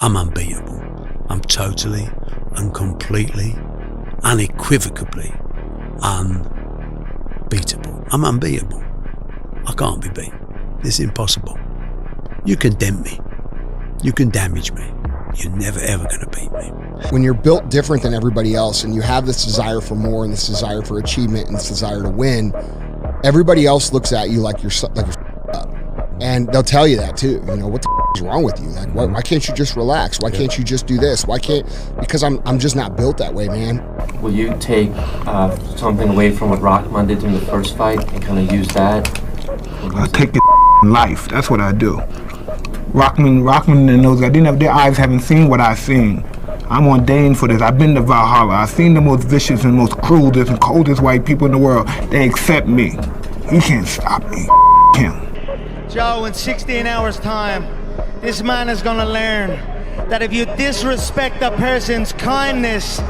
I'm unbeatable. I'm totally and completely, unequivocally unbeatable. I'm unbeatable. I can't be beat. It's impossible. You can dent me. You can damage me. You're never ever going to beat me. When you're built different than everybody else and you have this desire for more and this desire for achievement and this desire to win, everybody else looks at you like you're up. And they'll tell you that too. You know, what the is wrong with you? Like, why can't you just relax? Why can't you just do this? Because I'm just not built that way, man. Will you take something away from what Rockman did in the first fight and kind of use that? I take the life. That's what I do. Rockman and those guys, their eyes haven't seen what I've seen. I'm ordained for this. I've been to Valhalla. I've seen the most vicious and most cruelest and coldest white people in the world. They accept me. He can't stop me. Him. Joe, in 16 hours' time, this man is gonna learn that if you disrespect a person's kindness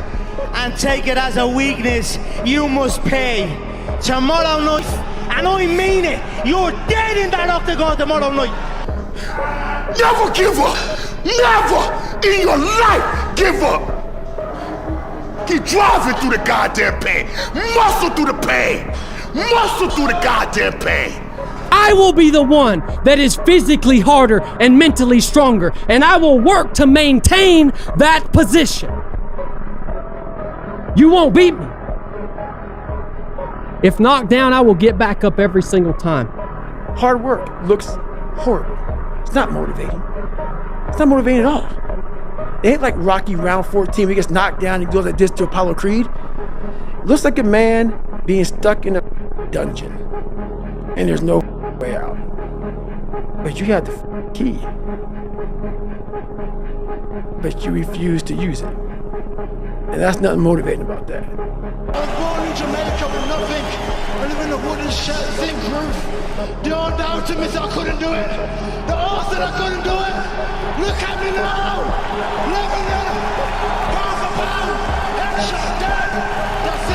and take it as a weakness, you must pay. Tomorrow night, and I mean it, you're dead in that octagon tomorrow night. Never give up! Never in your life give up! Keep driving through the goddamn pain. Muscle through the pain. Muscle through the goddamn pain. I will be the one that is physically harder and mentally stronger, and I will work to maintain that position. You won't beat me. If knocked down, I will get back up every single time. Hard work looks horrible. It's not motivating. It's not motivating at all. It ain't like Rocky round 14 where he gets knocked down and goes like this to Apollo Creed. It looks like a man being stuck in a dungeon and there's no way out. But you have the key. But you refuse to use it. And that's nothing motivating about that. I was born in Jamaica with nothing. I live in a wooden shed, zinc roof. They all down to me said I couldn't do it. They all said I couldn't do it. Look at me now. Living there. Pound for pound. Headshot dead. That's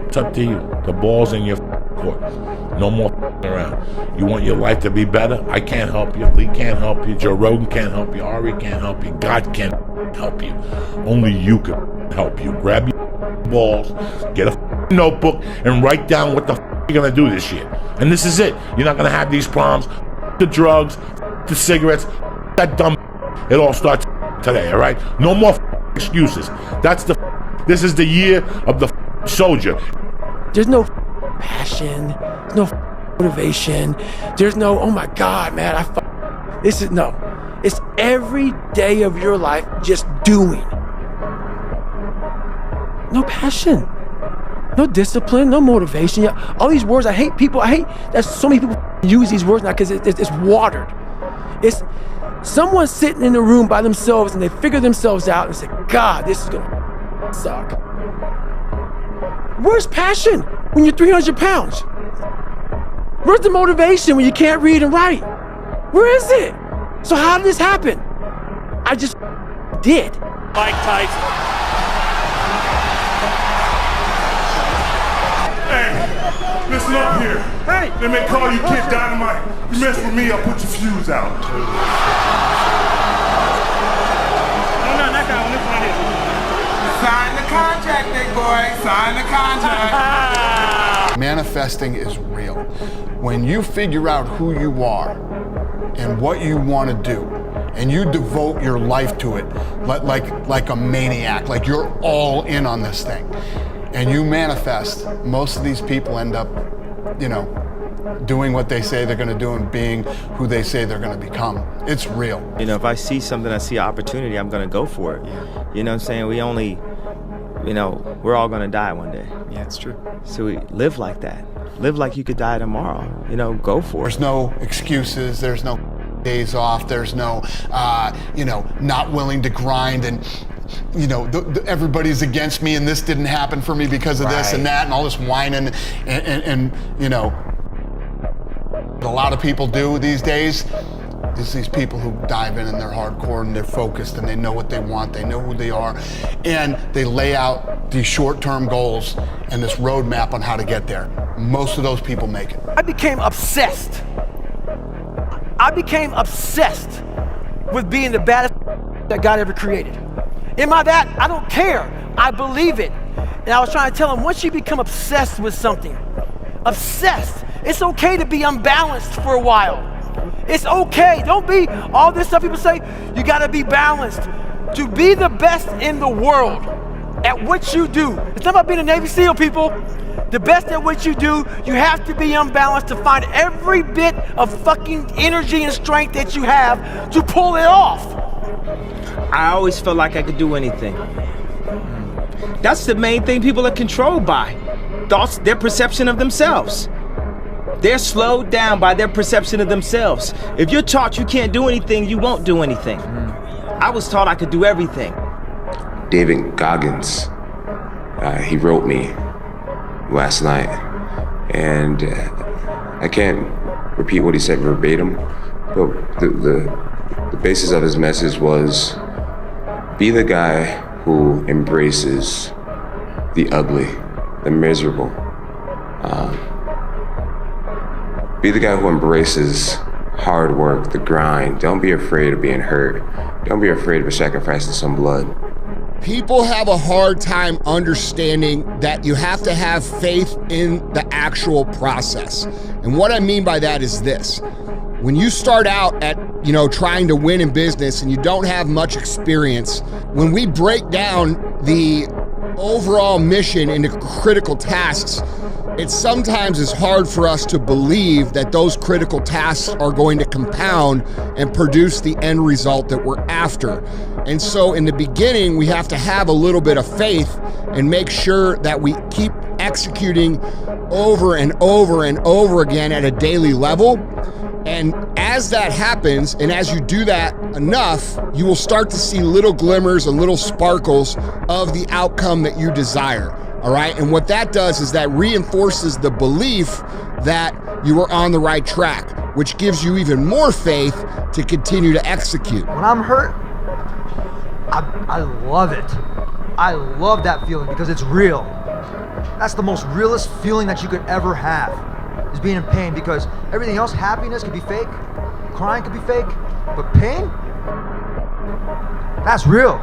it. It's up to you. The ball's in your court. No more around. You want your life to be better? I can't help you. Lee can't help you. Joe Rogan can't help you. Ari can't help you. God can't help you. Only you can help you. Grab your balls, get a notebook, and write down what the you're gonna do this year. And this is it. You're not gonna have these problems. The drugs, the cigarettes, that dumb. It all starts today. All right. No more excuses. This is the year of the soldier. There's no passion. There's no motivation. There's no, oh my God, man, no. It's every day of your life just doing. No passion. No discipline, no motivation. All these words, I hate that so many people use these words now because it's watered. It's someone sitting in a room by themselves and they figure themselves out and say, God, this is gonna suck. Where's passion when you're 300 pounds? Where's the motivation when you can't read and write? Where is it? So how did this happen? I just did. Mike Tyson. Hey, listen up here. Hey! They may call you Kid Dynamite. You mess with me, I'll put your fuse out. No, that guy on this one is. Sign the contract, big boy. Sign the contract. Manifesting is real. When you figure out who you are and what you want to do, and you devote your life to it like a maniac, like you're all in on this thing, and you manifest, most of these people end up, doing what they say they're going to do and being who they say they're going to become. It's real. If I see something, I see an opportunity, I'm going to go for it. Yeah. You know what I'm saying? We only, we're all going to die one day. Yeah, it's true. So we live like that. Live like you could die tomorrow. Go for it. There's no excuses. There's no days off. There's no, not willing to grind and, everybody's against me and this didn't happen for me because of this and that and all this whining and what a lot of people do these days is these people who dive in and they're hardcore and they're focused and they know what they want, they know who they are, and they lay out these short-term goals and this roadmap on how to get there. Most of those people make it. I became obsessed with being the baddest that God ever created. Am I that? I don't care. I believe it. And I was trying to tell him, once you become obsessed with something, obsessed, it's okay to be unbalanced for a while. It's okay. Don't be all this stuff people say, you gotta be balanced. To be the best in the world at what you do, it's not about being a Navy SEAL, people. The best at what you do, you have to be unbalanced to find every bit of fucking energy and strength that you have to pull it off. I always felt like I could do anything. That's the main thing people are controlled by. Thoughts, their perception of themselves. They're slowed down by their perception of themselves. If you're taught you can't do anything, you won't do anything. I was taught I could do everything. David 𝐔𝐍𝐁, he wrote me last night, and I can't repeat what he said verbatim, but the basis of his message was, be the guy who embraces the ugly, the miserable. Be the guy who embraces hard work, the grind. Don't be afraid of being hurt. Don't be afraid of sacrificing some blood. People have a hard time understanding that you have to have faith in the actual process. And what I mean by that is this. When you start out at, trying to win in business and you don't have much experience, when we break down the overall mission into critical tasks, it sometimes is hard for us to believe that those critical tasks are going to compound and produce the end result that we're after. And so in the beginning, we have to have a little bit of faith and make sure that we keep executing over and over and over again at a daily level. And as that happens, and as you do that enough, you will start to see little glimmers and little sparkles of the outcome that you desire. All right, and what that does is that reinforces the belief that you are on the right track, which gives you even more faith to continue to execute. When I'm hurt, I love it. I love that feeling because it's real. That's the most realest feeling that you could ever have, is being in pain, because everything else, happiness could be fake, crying could be fake, but pain, that's real.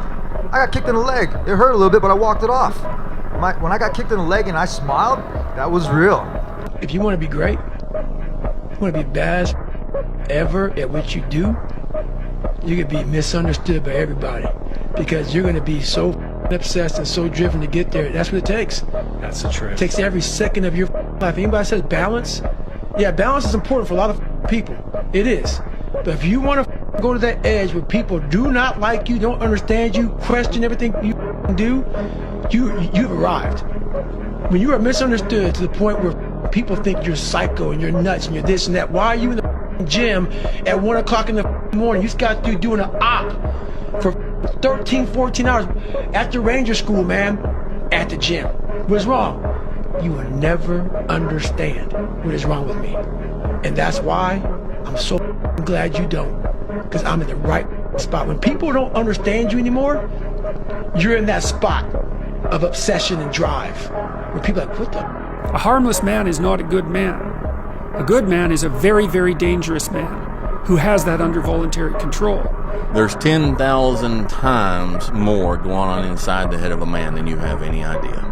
I got kicked in the leg. It hurt a little bit, but I walked it off. When I got kicked in the leg and I smiled, that was real. If you want to be great, you want to be best ever at what you do, you could be misunderstood by everybody because you're going to be so obsessed and so driven to get there. That's what it takes. That's the truth. It takes every second of your life. Anybody says balance? Yeah, balance is important for a lot of people. It is. But if you want to go to that edge where people do not like you, don't understand you, question everything you do, you've arrived. When you are misunderstood to the point where people think you're psycho and you're nuts and you're this and that, why are you in the gym at 1 o'clock in the morning? You just got through doing an op for 13, 14 hours after Ranger School, man, at the gym. What's wrong? You will never understand what is wrong with me. And that's why I'm so glad you don't, because I'm in the right spot. When people don't understand you anymore, you're in that spot of obsession and drive, where people are like, what the? A harmless man is not a good man. A good man is a very, very dangerous man who has that under voluntary control. There's 10,000 times more going on inside the head of a man than you have any idea.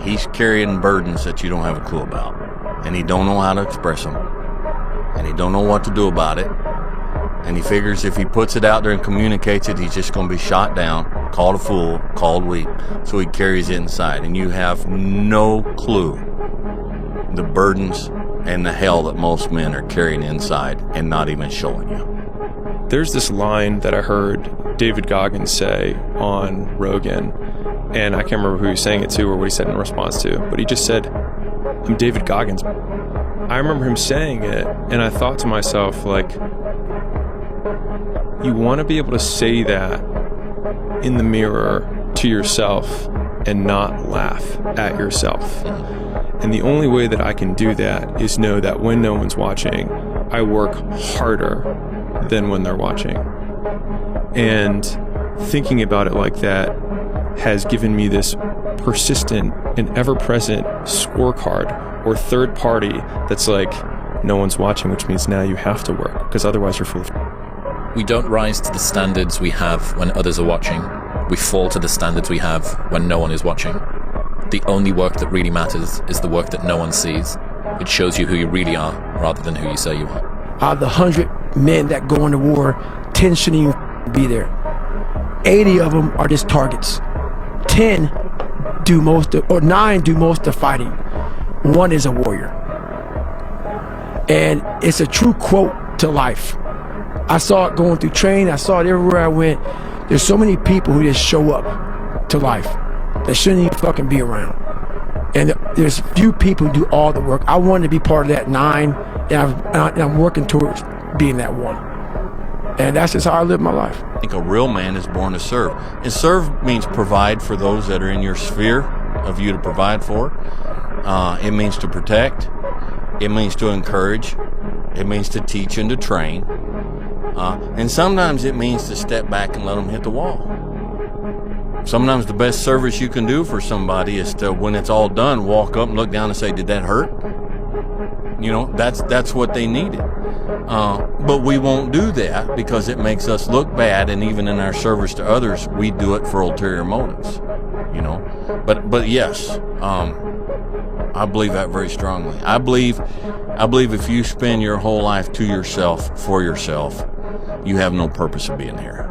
He's carrying burdens that you don't have a clue about, and he don't know how to express them, and he don't know what to do about it. And he figures if he puts it out there and communicates it, he's just going to be shot down, called a fool, called weak. So he carries it inside. And you have no clue the burdens and the hell that most men are carrying inside and not even showing you. There's this line that I heard David 𝐔𝐍𝐁 say on Rogan, and I can't remember who he was saying it to or what he said in response to, but he just said, I'm David 𝐔𝐍𝐁. I remember him saying it, and I thought to myself, like, you want to be able to say that in the mirror to yourself and not laugh at yourself. And the only way that I can do that is know that when no one's watching, I work harder than when they're watching. And thinking about it like that has given me this persistent and ever-present scorecard or third party that's like, no one's watching, which means now you have to work, because otherwise you're full of We don't rise to the standards we have when others are watching. We fall to the standards we have when no one is watching. The only work that really matters is the work that no one sees. It shows you who you really are rather than who you say you are. Out of the 100 men that go into war, 10 shouldn't even be there. 80 of them are just targets. 10 do most of, or 9 do most of the fighting. 1 is a warrior. And it's a true quote to life. I saw it going through training. I saw it everywhere I went. There's so many people who just show up to life that shouldn't even fucking be around. And there's few people who do all the work. I wanted to be part of that 9, and I'm working towards being that 1. And that's just how I live my life. I think a real man is born to serve. And serve means provide for those that are in your sphere of you to provide for. It means to protect. It means to encourage. It means to teach and to train. And sometimes it means to step back and let them hit the wall. Sometimes the best service you can do for somebody is to, when it's all done, walk up and look down and say, did that hurt? You know, that's what they needed. But we won't do that because it makes us look bad, and even in our service to others, we do it for ulterior motives, you know. But yes, I believe that very strongly. I believe if you spend your whole life to yourself, for yourself, you have no purpose of being here.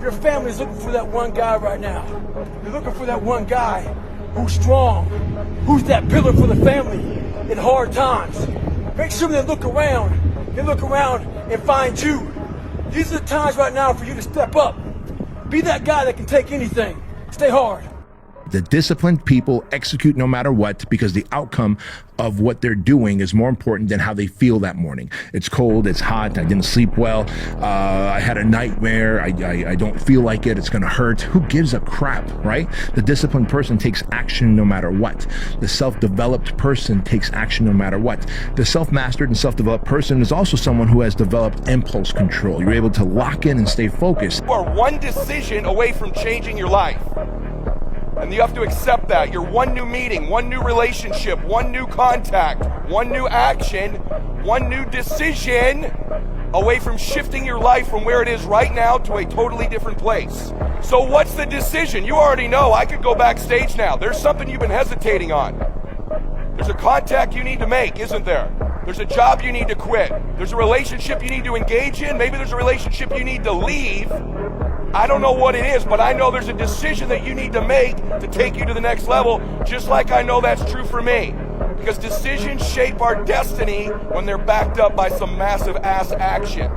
Your family's looking for that one guy right now. They're looking for that one guy who's strong, who's that pillar for the family in hard times. Make sure they look around and find you. These are the times right now for you to step up. Be that guy that can take anything. Stay hard. The disciplined people execute no matter what, because the outcome of what they're doing is more important than how they feel that morning. It's cold, it's hot, I didn't sleep well, I had a nightmare, I don't feel like it, it's gonna hurt. Who gives a crap, right? The disciplined person takes action no matter what. The self-developed person takes action no matter what. The self-mastered and self-developed person is also someone who has developed impulse control. You're able to lock in and stay focused. You are one decision away from changing your life. And you have to accept that. You're one new meeting, one new relationship, one new contact, one new action, one new decision away from shifting your life from where it is right now to a totally different place. So what's the decision? You already know. I could go backstage now. There's something you've been hesitating on. There's a contact you need to make, isn't there? There's a job you need to quit. There's a relationship you need to engage in. Maybe there's a relationship you need to leave. I don't know what it is, but I know there's a decision that you need to make to take you to the next level, just like I know that's true for me. Because decisions shape our destiny when they're backed up by some massive ass action.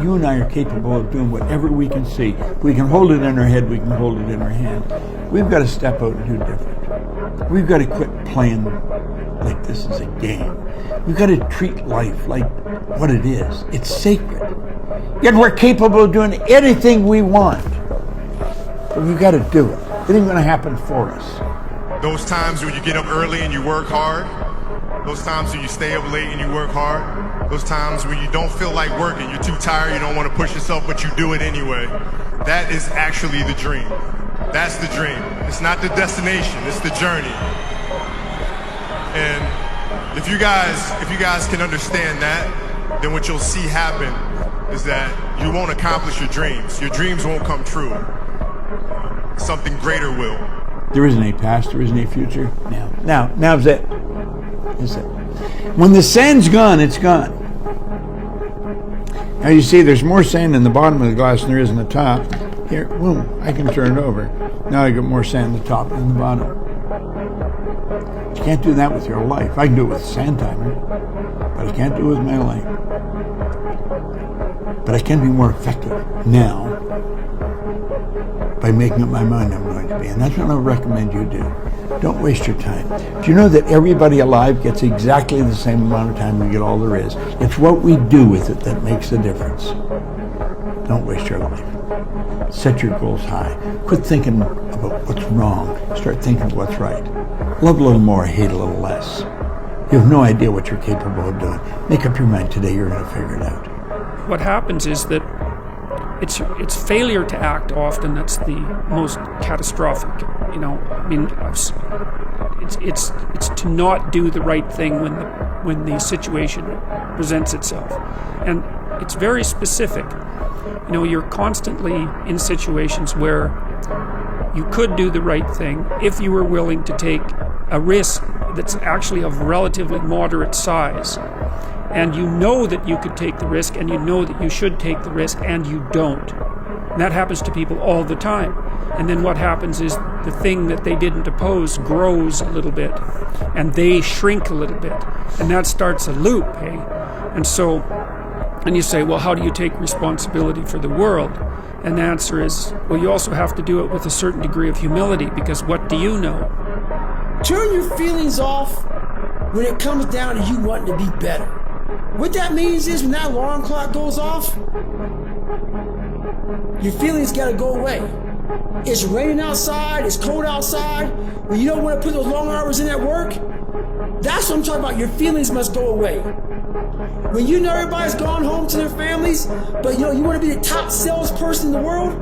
You and I are capable of doing whatever we can see. If we can hold it in our head, we can hold it in our hand. We've got to step out and do different. We've got to quit playing like this is a game. We've got to treat life like what it is. It's sacred. Yet we're capable of doing anything we want. But we've got to do it. It ain't going to happen for us. Those times when you get up early and you work hard, those times when you stay up late and you work hard, those times when you don't feel like working, you're too tired, you don't want to push yourself, but you do it anyway. That is actually the dream. That's the dream. It's not the destination, it's the journey. And if you guys can understand that, then what you'll see happen is that you won't accomplish your dreams. Your dreams won't come true. Something greater will. There isn't a past, there isn't a future. Now's it. Is it? When the sand's gone, it's gone. Now you see there's more sand in the bottom of the glass than there is in the top. Here, boom, I can turn it over. Now I got more sand in the top than the bottom. You can't do that with your life. I can do it with a sand timer, but I can't do it with my life. But I can be more effective now by making up my mind I'm going to be. And that's what I recommend you do. Don't waste your time. Do you know that everybody alive gets exactly the same amount of time we get all there is? It's what we do with it that makes the difference. Don't waste your life. Set your goals high. Quit thinking about what's wrong. Start thinking of what's right. Love a little more, hate a little less. You have no idea what you're capable of doing. Make up your mind today, you're going to figure it out. What happens is that it's failure to act often that's the most catastrophic. You know, I mean, it's to not do the right thing when when the situation presents itself. And it's very specific. You know, you're constantly in situations where you could do the right thing if you were willing to take a risk that's actually of relatively moderate size. And you know that you could take the risk, and you know that you should take the risk, and you don't. And that happens to people all the time. And then what happens is the thing that they didn't oppose grows a little bit, and they shrink a little bit. And that starts a loop, hey? And so, and you say, well, how do you take responsibility for the world? And the answer is, well, you also have to do it with a certain degree of humility, because what do you know? Turn your feelings off when it comes down to you wanting to be better. What that means is when that alarm clock goes off, your feelings gotta go away. It's raining outside, it's cold outside, when you don't want to put those long hours in at work, that's what I'm talking about. Your feelings must go away. When you know everybody's gone home to their families, but you know you want to be the top salesperson in the world,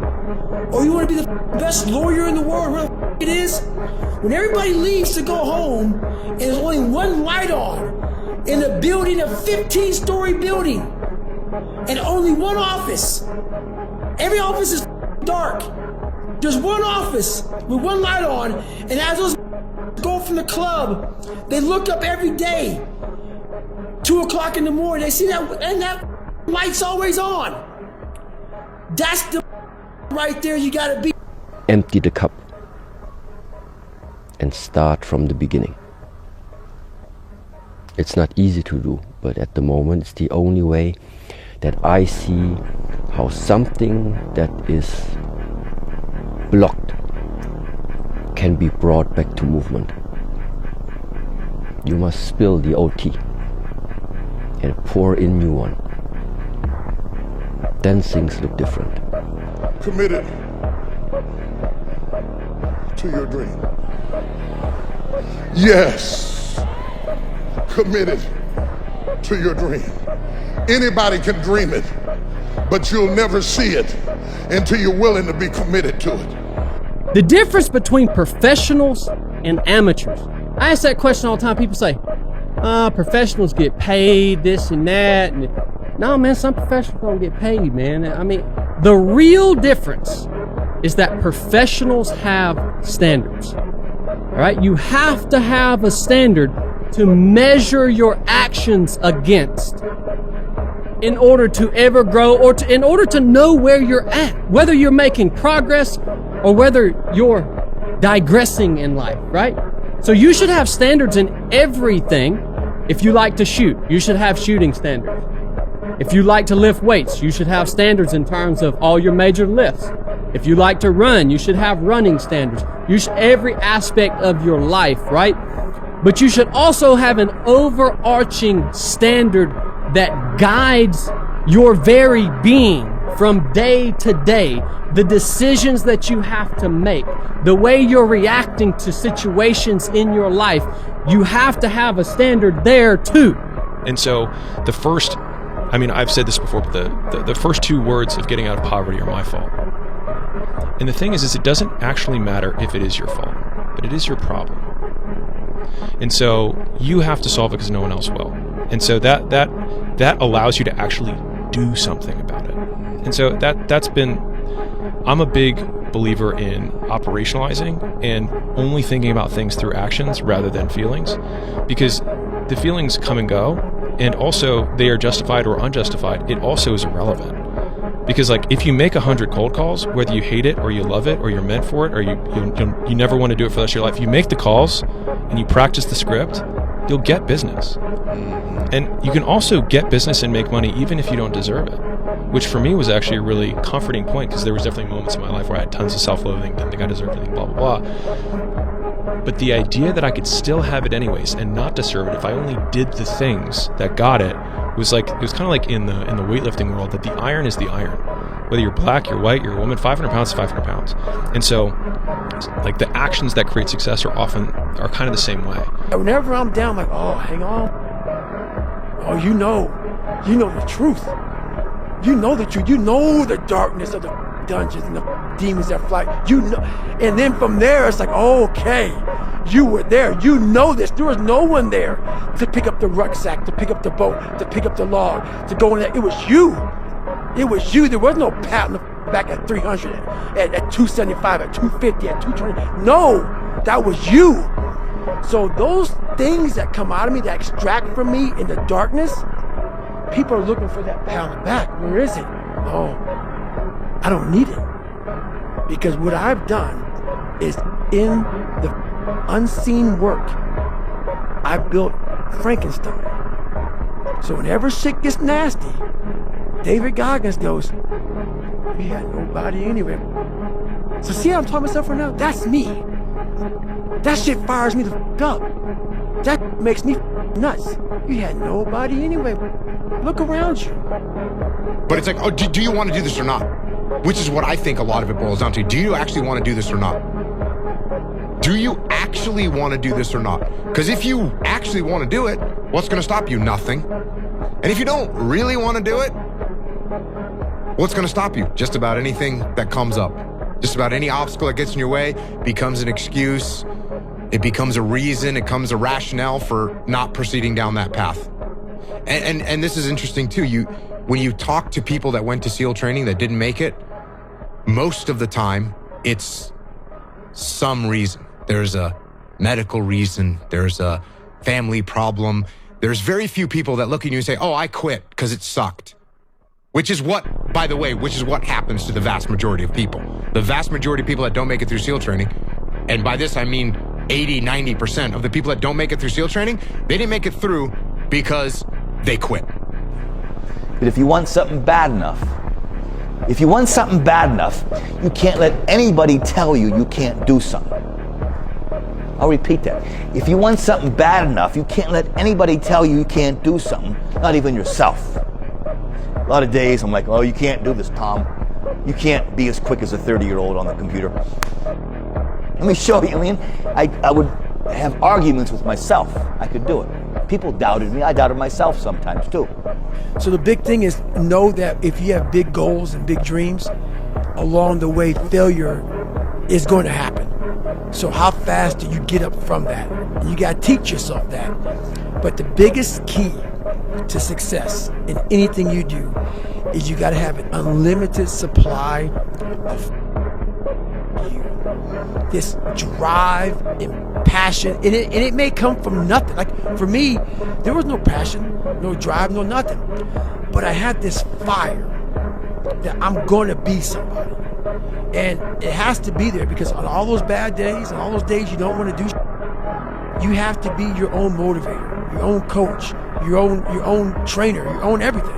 or you want to be the best lawyer in the world, whatever it is, when everybody leaves to go home and there's only one light on in a building, a 15-story building, and only one office. Every office is dark. There's one office with one light on, and as those go from the club, they look up every day, 2 o'clock in the morning, they see that, and that light's always on. That's the right there you gotta be. Empty the cup and start from the beginning. It's not easy to do, but at the moment it's the only way that I see how something that is blocked can be brought back to movement. You must spill the old tea and pour in new one. Then things look different. Committed to your dream. Yes, committed to your dream. Anybody can dream it, but you'll never see it until you're willing to be committed to it. The difference between professionals and amateurs. I ask that question all the time. People say, professionals get paid, this and that. And no, man, some professionals don't get paid, man. I mean, the real difference is that professionals have standards. All right? You have to have a standard to measure your actions against in order to ever grow, or in order to know where you're at, whether you're making progress or whether you're digressing in life, right? So you should have standards in everything. If you like to shoot, you should have shooting standards. If you like to lift weights, you should have standards in terms of all your major lifts. If you like to run, you should have running standards. You should, every aspect of your life, right? But you should also have an overarching standard that guides your very being from day to day. The decisions that you have to make, the way you're reacting to situations in your life, you have to have a standard there too. And so the first, I mean, I've said this before, but the first 2 words of getting out of poverty are my fault. And the thing is it doesn't actually matter if it is your fault, but it is your problem. And so you have to solve it because no one else will. And so that allows you to actually do something about it. And so that's been, I'm a big believer in operationalizing and only thinking about things through actions rather than feelings, because the feelings come and go, and also they are justified or unjustified. It also is irrelevant. Because like if you make 100 cold calls, whether you hate it or you love it or you're meant for it or you never want to do it for the rest of your life, you make the calls and you practice the script, you'll get business. And you can also get business and make money even if you don't deserve it, which for me was actually a really comforting point, because there was definitely moments in my life where I had tons of self-loathing, didn't think I deserved anything, blah, blah, blah. But the idea that I could still have it anyways and not deserve it if I only did the things that got it, was like, it was kind of like in the weightlifting world, that the iron is the iron. Whether you're black, you're white, you're a woman, 500 pounds is 500 pounds. And so, like, the actions that create success are kind of the same way. Whenever I'm down, I'm like, oh, hang on. Oh, you know the truth. You know the truth. You know the darkness of the dungeons and the demons that fly. You know, and then from there, it's like, oh, okay. You were there. You know this. There was no one there to pick up the rucksack, to pick up the boat, to pick up the log, to go in there. It was you. It was you. There was no pat on the back at 300, at 275, at 250, at 220. No, that was you. So those things that come out of me, that extract from me in the darkness, people are looking for that pat on the back. Where is it? Oh, I don't need it. Because what I've done is in the unseen work, I built Frankenstein. So whenever shit gets nasty, David Goggins goes, we had nobody anyway. So see how I'm talking myself right now? That's me. That shit fires me the f up. That makes me nuts. You had nobody anyway. Look around you. But it's like, oh, do you want to do this or not? Which is what I think a lot of it boils down to. Do you actually want to do this or not? Do you actually want to do this or not? Because if you actually want to do it, what's going to stop you? Nothing. And if you don't really want to do it, what's going to stop you? Just about anything that comes up. Just about any obstacle that gets in your way becomes an excuse. It becomes a reason. It becomes a rationale for not proceeding down that path. And this is interesting too. When you talk to people that went to SEAL training that didn't make it, most of the time it's some reason. There's a medical reason. There's a family problem. There's very few people that look at you and say, oh, I quit because it sucked. Which is what, by the way, which is what happens to the vast majority of people. The vast majority of people that don't make it through SEAL training, and by this I mean 80, 90% of the people that don't make it through SEAL training, they didn't make it through because they quit. But if you want something bad enough, you can't let anybody tell you you can't do something. I'll repeat that. If you want something bad enough, you can't let anybody tell you you can't do something, not even yourself. A lot of days I'm like, oh, you can't do this, Tom. You can't be as quick as a 30-year-old on the computer. Let me show you. I mean, I would have arguments with myself. I could do it. People doubted me. I doubted myself sometimes too. So the big thing is know that if you have big goals and big dreams, along the way failure is going to happen. So how fast do you get up from that? And you got to teach yourself that. But the biggest key to success in anything you do is you got to have an unlimited supply of you. This drive and passion, and it may come from nothing. Like for me, there was no passion, no drive, no nothing. But I had this fire that I'm going to be somebody. And it has to be there because on all those bad days and all those days you don't want to do, you have to be your own motivator, your own coach, your own trainer, your own everything.